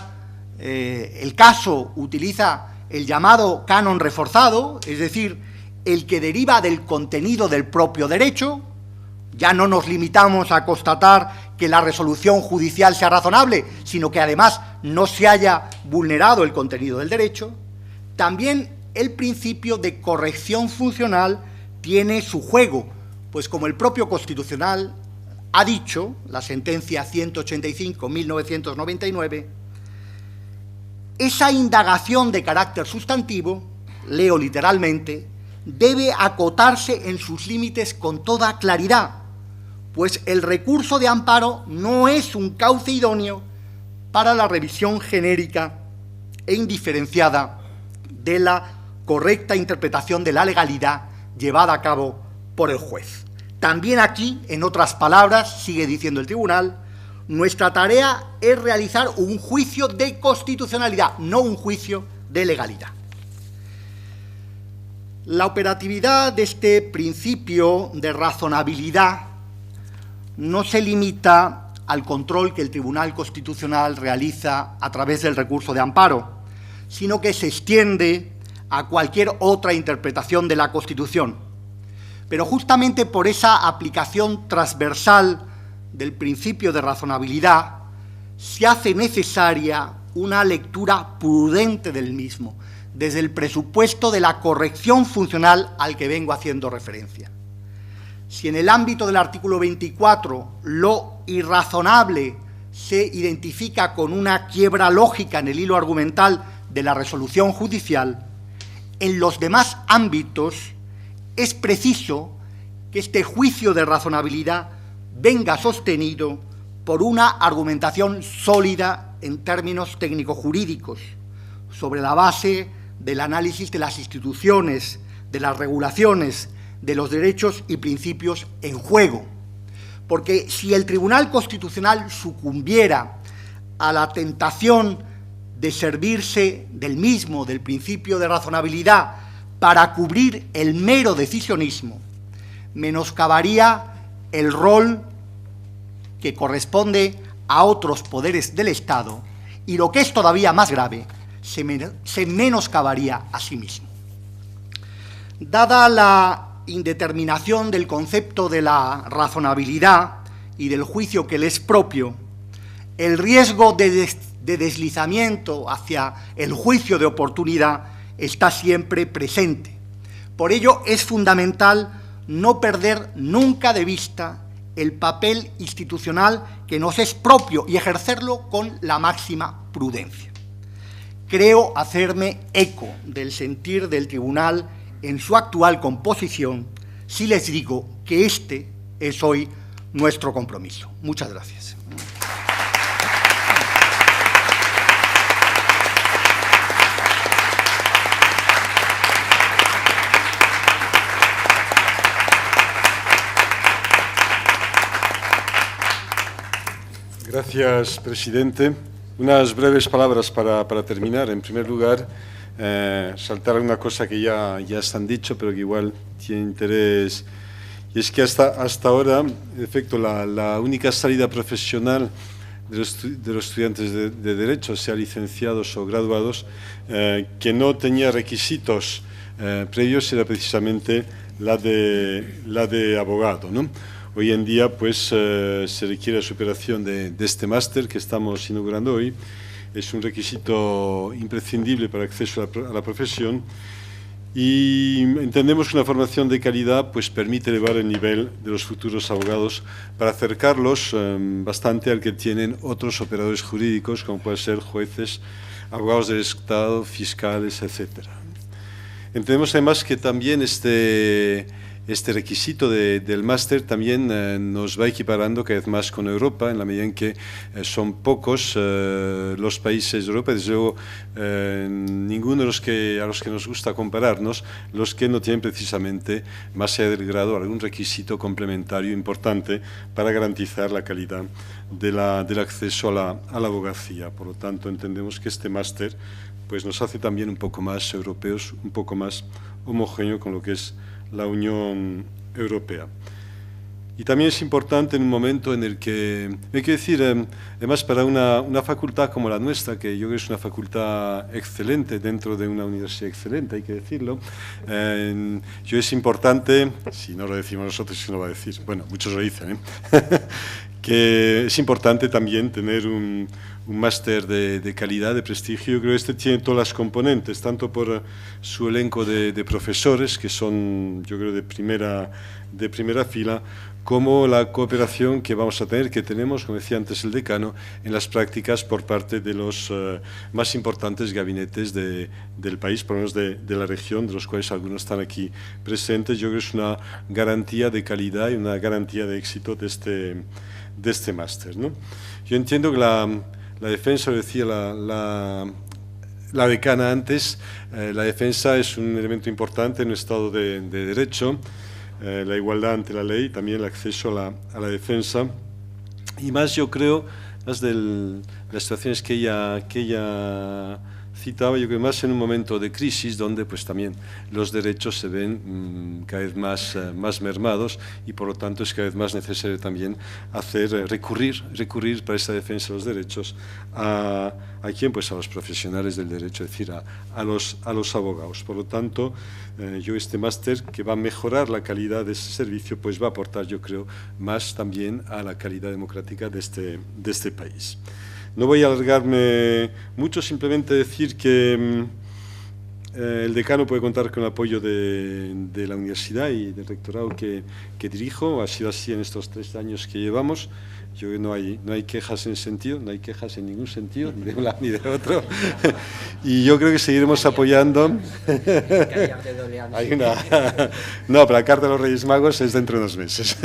el caso utiliza el llamado canon reforzado, es decir, el que deriva del contenido del propio derecho. Ya no nos limitamos a constatar que la resolución judicial sea razonable, sino que además no se haya vulnerado el contenido del derecho. También el principio de corrección funcional tiene su juego, pues como el propio Constitucional ha dicho, la sentencia 185/1999, esa indagación de carácter sustantivo, leo literalmente, debe acotarse en sus límites con toda claridad, pues el recurso de amparo no es un cauce idóneo para la revisión genérica e indiferenciada de la correcta interpretación de la legalidad llevada a cabo por el juez. También aquí, en otras palabras, sigue diciendo el tribunal, nuestra tarea es realizar un juicio de constitucionalidad, no un juicio de legalidad. La operatividad de este principio de razonabilidad no se limita al control que el Tribunal Constitucional realiza a través del recurso de amparo, sino que se extiende a cualquier otra interpretación de la Constitución. Pero justamente por esa aplicación transversal del principio de razonabilidad se hace necesaria una lectura prudente del mismo, desde el presupuesto de la corrección funcional al que vengo haciendo referencia. Si en el ámbito del artículo 24 lo irrazonable se identifica con una quiebra lógica en el hilo argumental de la resolución judicial, en los demás ámbitos es preciso que este juicio de razonabilidad venga sostenido por una argumentación sólida en términos técnico-jurídicos, sobre la base del análisis de las instituciones, de las regulaciones, de los derechos y principios en juego. Porque si el Tribunal Constitucional sucumbiera a la tentación de servirse del mismo, del principio de razonabilidad, para cubrir el mero decisionismo, menoscabaría el rol que corresponde a otros poderes del Estado y, lo que es todavía más grave, se menoscabaría a sí mismo. Dada la indeterminación del concepto de la razonabilidad y del juicio que le es propio, el riesgo de deslizamiento hacia el juicio de oportunidad está siempre presente. Por ello es fundamental no perder nunca de vista el papel institucional que nos es propio y ejercerlo con la máxima prudencia. Creo hacerme eco del sentir del tribunal en su actual composición si les digo que este es hoy nuestro compromiso. Muchas gracias.
Gracias, presidente. Unas breves palabras para terminar. En primer lugar, saltar una cosa que ya se han dicho, pero que igual tiene interés. Y es que hasta ahora, en efecto, la única salida profesional de los estudiantes de Derecho, sea licenciados o graduados, que no tenía requisitos previos, era precisamente la de abogado, ¿no? Hoy en día, pues, se requiere la superación de este máster que estamos inaugurando hoy. Es un requisito imprescindible para el acceso a la profesión y entendemos que una formación de calidad pues, permite elevar el nivel de los futuros abogados para acercarlos bastante al que tienen otros operadores jurídicos, como pueden ser jueces, abogados del Estado, fiscales, etc. Entendemos además que también este requisito del máster también nos va equiparando cada vez más con Europa, en la medida en que son pocos los países de Europa, desde luego ninguno de los a los que nos gusta compararnos, los que no tienen precisamente, más allá del grado, algún requisito complementario importante para garantizar la calidad del acceso a la abogacía. Por lo tanto, entendemos que este máster pues, nos hace también un poco más europeos, un poco más homogéneo con lo que es la Unión Europea. Y también es importante en un momento en el que, hay que decir, además para una facultad como la nuestra, que yo creo que es una facultad excelente dentro de una universidad excelente, hay que decirlo, yo es importante, si no lo decimos nosotros, si no lo va a decir, bueno, muchos lo dicen, que es importante también tener un máster de calidad, de prestigio. Yo creo que este tiene todas las componentes, tanto por su elenco de profesores, que son, yo creo, de primera fila, como la cooperación que vamos a tener, que tenemos, como decía antes el decano, en las prácticas por parte de los más importantes gabinetes del país, por lo menos de la región, de los cuales algunos están aquí presentes. Yo creo que es una garantía de calidad y una garantía de éxito de este máster, ¿no? Yo entiendo que la defensa, lo decía la decana antes, la defensa es un elemento importante en un Estado de Derecho, la igualdad ante la ley, también el acceso a la defensa, y más yo creo, más de las situaciones que ella citaba, yo creo más en un momento de crisis donde pues también los derechos se ven cada vez más mermados y por lo tanto es cada vez más necesario también recurrir para esa defensa de los derechos a quién, pues a los profesionales del derecho, es decir, a los abogados. Por lo tanto, yo este máster que va a mejorar la calidad de ese servicio, pues va a aportar, yo creo, más también a la calidad democrática de este país. No voy a alargarme mucho, simplemente decir que el decano puede contar con el apoyo de la universidad y del rectorado que dirijo. Ha sido así en estos 3 años que llevamos. Yo creo que no hay quejas en ese sentido, no hay quejas en ningún sentido, ni de un lado ni de otro. Y yo creo que seguiremos apoyando. No, pero la Carta de los Reyes Magos es dentro de 2 meses,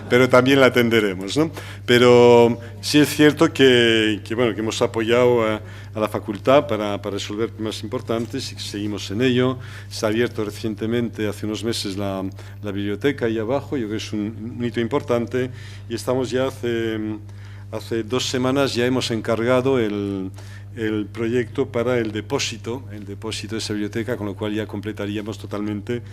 pero también la atenderemos, ¿no? Pero sí es cierto que hemos apoyado a la facultad para resolver problemas importantes y que seguimos en ello. Se ha abierto recientemente, hace unos meses, la biblioteca ahí abajo, yo creo que es un hito importante, y estamos ya hace 2 semanas ya hemos encargado el proyecto para el depósito de esa biblioteca, con lo cual ya completaríamos totalmente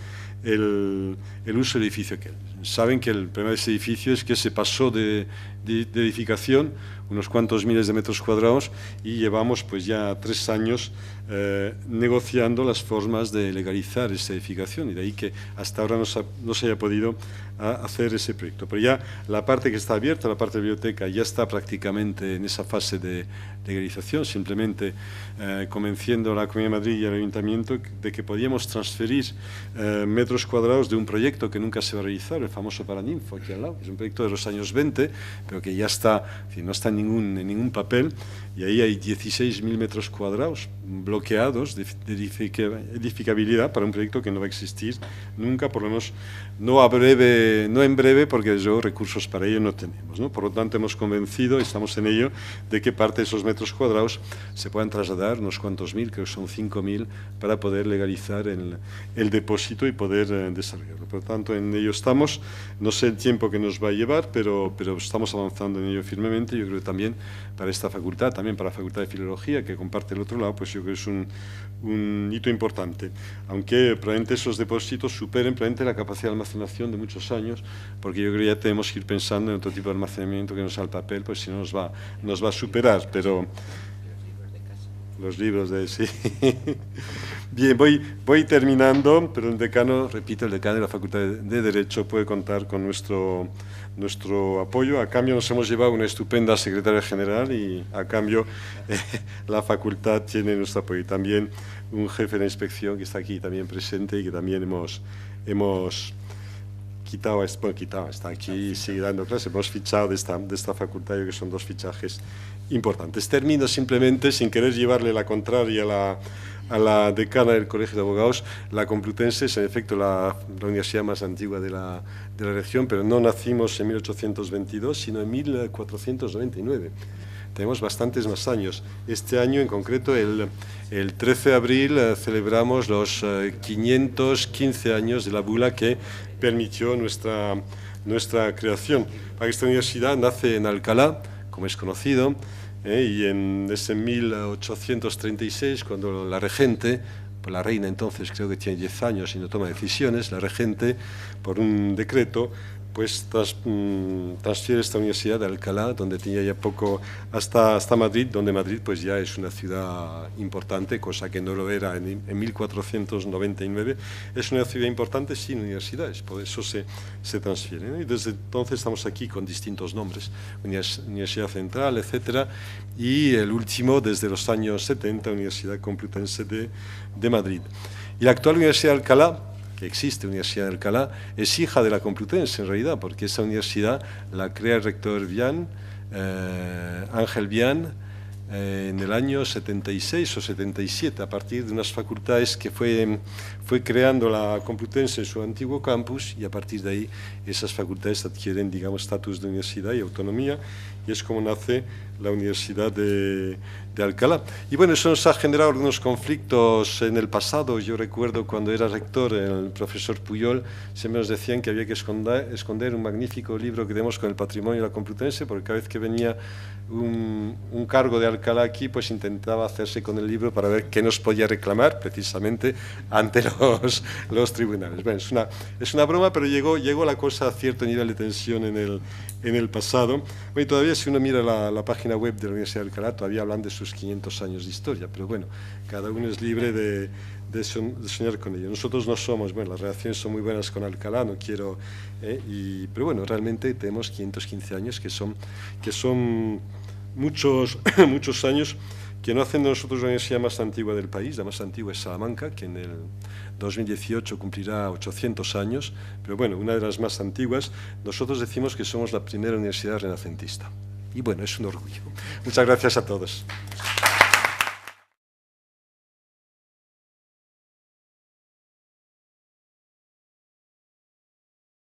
el uso del edificio aquel. Saben que el problema de ese edificio es que se pasó de edificación unos cuantos miles de metros cuadrados y llevamos pues ya 3 años negociando las formas de legalizar esa edificación, y de ahí que hasta ahora no se haya podido hacer ese proyecto. Pero ya la parte que está abierta, la parte de biblioteca, ya está prácticamente en esa fase de legalización, simplemente convenciendo a la Comunidad de Madrid y al Ayuntamiento de que podíamos transferir metros cuadrados de un proyecto que nunca se va a realizar, el famoso Paraninfo, aquí al lado, que es un proyecto de los años 20, pero que ya está, no está en ningún papel, y ahí hay 16.000 metros cuadrados bloqueados de edificabilidad para un proyecto que no va a existir nunca, por lo menos no en breve, porque desde luego recursos para ello no tenemos, ¿no? Por lo tanto, hemos convencido, y estamos en ello, de que parte de esos metros cuadrados se puedan trasladar unos cuantos mil, creo que son 5.000, para poder legalizar el depósito y poder desarrollarlo. Por lo tanto, en ello estamos. No sé el tiempo que nos va a llevar, pero estamos avanzando en ello firmemente. Yo creo que también para esta facultad, también para la Facultad de Filología, que comparte el otro lado, pues yo creo que es un hito importante, aunque probablemente esos depósitos superen probablemente la capacidad de almacenación de muchos años, porque yo creo que ya tenemos que ir pensando en otro tipo de almacenamiento que no sea el papel, pues si no nos va a superar, pero los libros de sí. Bien, voy terminando, pero el decano de la Facultad de Derecho puede contar con nuestro apoyo. A cambio nos hemos llevado una estupenda secretaria general y a cambio la facultad tiene nuestro apoyo. Y también un jefe de inspección que está aquí también presente y que también hemos está aquí y sigue dando clases. Hemos fichado de esta facultad, que son 2 fichajes importantes. Termino simplemente, sin querer llevarle la contraria a la decana del Colegio de Abogados. La Complutense es en efecto la universidad más antigua de la región, pero no nacimos en 1822, sino en 1499. Tenemos bastantes más años. Este año en concreto, el 13 de abril, celebramos los 515 años de la bula que permitió nuestra creación. Esta universidad nace en Alcalá, como es conocido, y es en 1836 cuando la regente, pues la reina entonces creo que tiene 10 años y no toma decisiones, la regente, por un decreto, pues transfiere esta universidad de Alcalá, donde tenía ya poco, hasta Madrid, donde Madrid pues ya es una ciudad importante, cosa que no lo era en 1499. Es una ciudad importante sin universidades, por eso se transfiere, ¿no? Y desde entonces estamos aquí con distintos nombres, Universidad Central, etcétera, y el último desde los años 70, Universidad Complutense de Madrid. Y la actual Universidad de Alcalá, que existe, Universidad de Alcalá, es hija de la Complutense en realidad, porque esa universidad la crea el rector Vian, Ángel Vian, en el año 76 o 77, a partir de unas facultades que fue creando la Complutense en su antiguo campus, y a partir de ahí esas facultades adquieren, digamos, estatus de universidad y autonomía, y es como nace la Universidad de Alcalá. Y bueno, eso nos ha generado algunos conflictos en el pasado. Yo recuerdo cuando era rector, el profesor Puyol, siempre nos decían que había que esconder un magnífico libro que tenemos con el patrimonio de la Complutense, porque cada vez que venía un cargo de Alcalá aquí, pues intentaba hacerse con el libro para ver qué nos podía reclamar precisamente ante los tribunales. Bueno, es una broma, pero llegó la cosa a cierto nivel de tensión en el pasado. Bueno, y todavía si uno mira la página web de la Universidad de Alcalá, todavía hablan de sus 500 años de historia, pero bueno, cada uno es libre de soñar con ello. Nosotros no somos, bueno, las relaciones son muy buenas con Alcalá, no quiero, pero bueno, realmente tenemos 515 años, que son muchos años, que no hacen de nosotros la universidad más antigua del país. La más antigua es Salamanca, que en el 2018 cumplirá 800 años, pero bueno, una de las más antiguas. Nosotros decimos que somos la primera universidad renacentista. Y bueno, es un orgullo. Muchas gracias a todos.